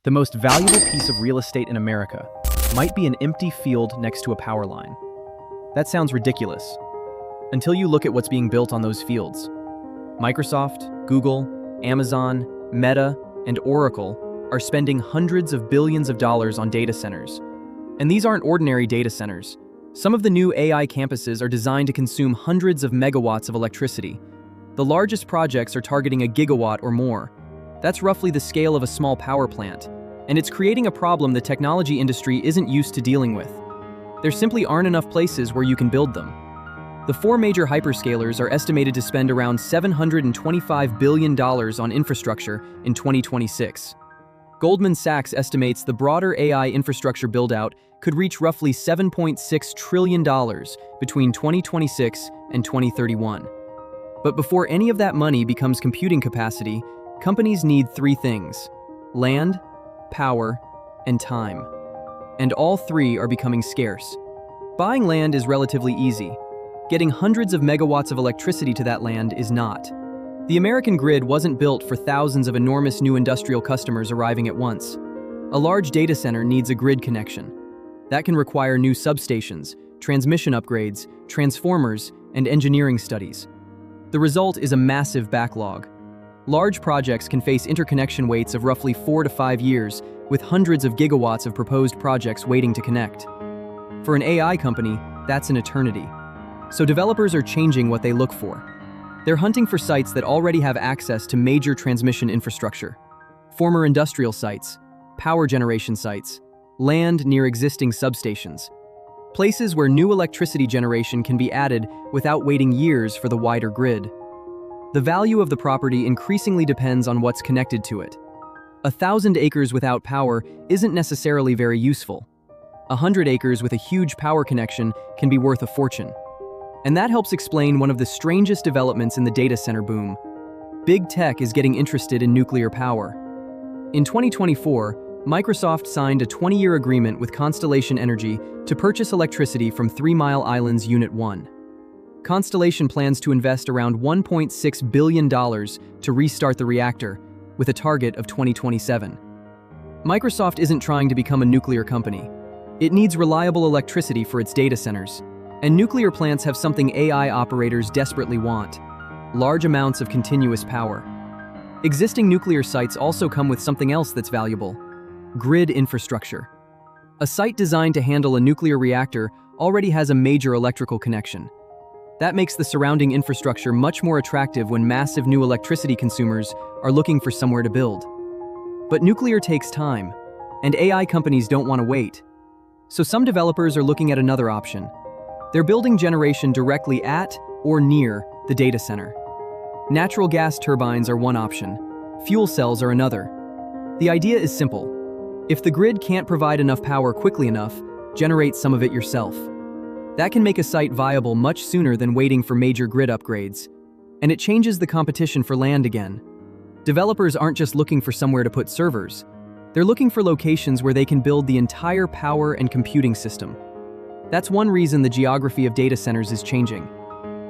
The most valuable piece of real estate in America might be an empty field next to a power line. That sounds ridiculous, until you look at what's being built on those fields. Microsoft, Google, Amazon, Meta, and Oracle are spending hundreds of billions of dollars on data centers. And these aren't ordinary data centers. Some of the new AI campuses are designed to consume hundreds of megawatts of electricity. The largest projects are targeting a gigawatt or more. That's roughly the scale of a small power plant, and it's creating a problem the technology industry isn't used to dealing with. There simply aren't enough places where you can build them. The four major hyperscalers are estimated to spend around $725 billion on infrastructure in 2026. Goldman Sachs estimates the broader AI infrastructure build-out could reach roughly $7.6 trillion between 2026 and 2031. But before any of that money becomes computing capacity, companies need three things: land, power, and time. And all three are becoming scarce. Buying land is relatively easy. Getting hundreds of megawatts of electricity to that land is not. The American grid wasn't built for thousands of enormous new industrial customers arriving at once. A large data center needs a grid connection. That can require new substations, transmission upgrades, transformers, and engineering studies. The result is a massive backlog. Large projects can face interconnection waits of roughly 4 to 5 years, with hundreds of gigawatts of proposed projects waiting to connect. For an AI company, that's an eternity. So developers are changing what they look for. They're hunting for sites that already have access to major transmission infrastructure, former industrial sites, power generation sites, land near existing substations, places where new electricity generation can be added without waiting years for the wider grid. The value of the property increasingly depends on what's connected to it. 1,000 acres without power isn't necessarily very useful. 100 acres with a huge power connection can be worth a fortune. And that helps explain one of the strangest developments in the data center boom. Big tech is getting interested in nuclear power. In 2024, Microsoft signed a 20-year agreement with Constellation Energy to purchase electricity from 3 Mile Island's Unit 1. Constellation plans to invest around $1.6 billion to restart the reactor, with a target of 2027. Microsoft isn't trying to become a nuclear company. It needs reliable electricity for its data centers, and nuclear plants have something AI operators desperately want: large amounts of continuous power. Existing nuclear sites also come with something else that's valuable: grid infrastructure. A site designed to handle a nuclear reactor already has a major electrical connection. That makes the surrounding infrastructure much more attractive when massive new electricity consumers are looking for somewhere to build. But nuclear takes time, and AI companies don't want to wait. So some developers are looking at another option. They're building generation directly at or near the data center. Natural gas turbines are one option. Fuel cells are another. The idea is simple. If the grid can't provide enough power quickly enough, generate some of it yourself. That can make a site viable much sooner than waiting for major grid upgrades. And it changes the competition for land again. Developers aren't just looking for somewhere to put servers. They're looking for locations where they can build the entire power and computing system. That's one reason the geography of data centers is changing.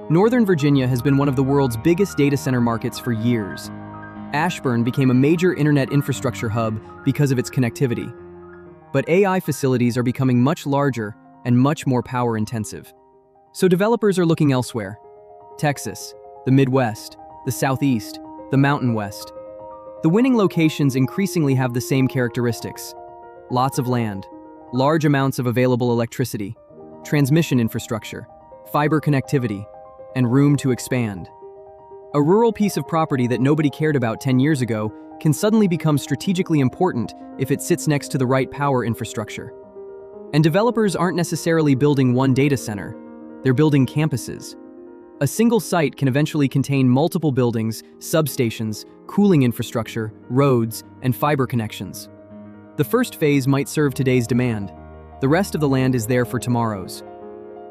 Northern Virginia has been one of the world's biggest data center markets for years. Ashburn became a major internet infrastructure hub because of its connectivity. But AI facilities are becoming much larger and much more power-intensive. So developers are looking elsewhere: Texas, the Midwest, the Southeast, the Mountain West. The winning locations increasingly have the same characteristics: lots of land, large amounts of available electricity, transmission infrastructure, fiber connectivity, and room to expand. A rural piece of property that nobody cared about 10 years ago can suddenly become strategically important if it sits next to the right power infrastructure. And developers aren't necessarily building one data center, they're building campuses. A single site can eventually contain multiple buildings, substations, cooling infrastructure, roads, and fiber connections. The first phase might serve today's demand. The rest of the land is there for tomorrow's.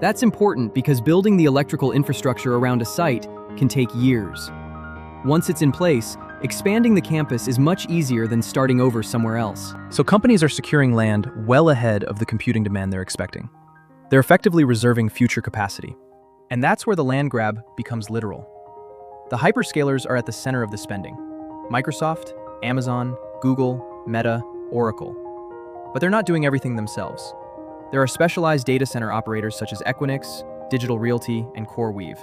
That's important because building the electrical infrastructure around a site can take years. Once it's in place, expanding the campus is much easier than starting over somewhere else. So companies are securing land well ahead of the computing demand they're expecting. They're effectively reserving future capacity. And that's where the land grab becomes literal. The hyperscalers are at the center of the spending. Microsoft, Amazon, Google, Meta, Oracle. But they're not doing everything themselves. There are specialized data center operators such as Equinix, Digital Realty, and CoreWeave.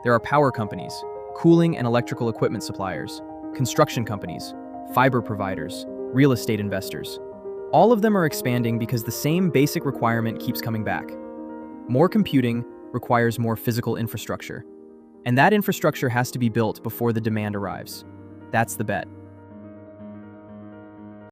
There are power companies, cooling and electrical equipment suppliers, construction companies, fiber providers, real estate investors. All of them are expanding because the same basic requirement keeps coming back. More computing requires more physical infrastructure. And that infrastructure has to be built before the demand arrives. That's the bet.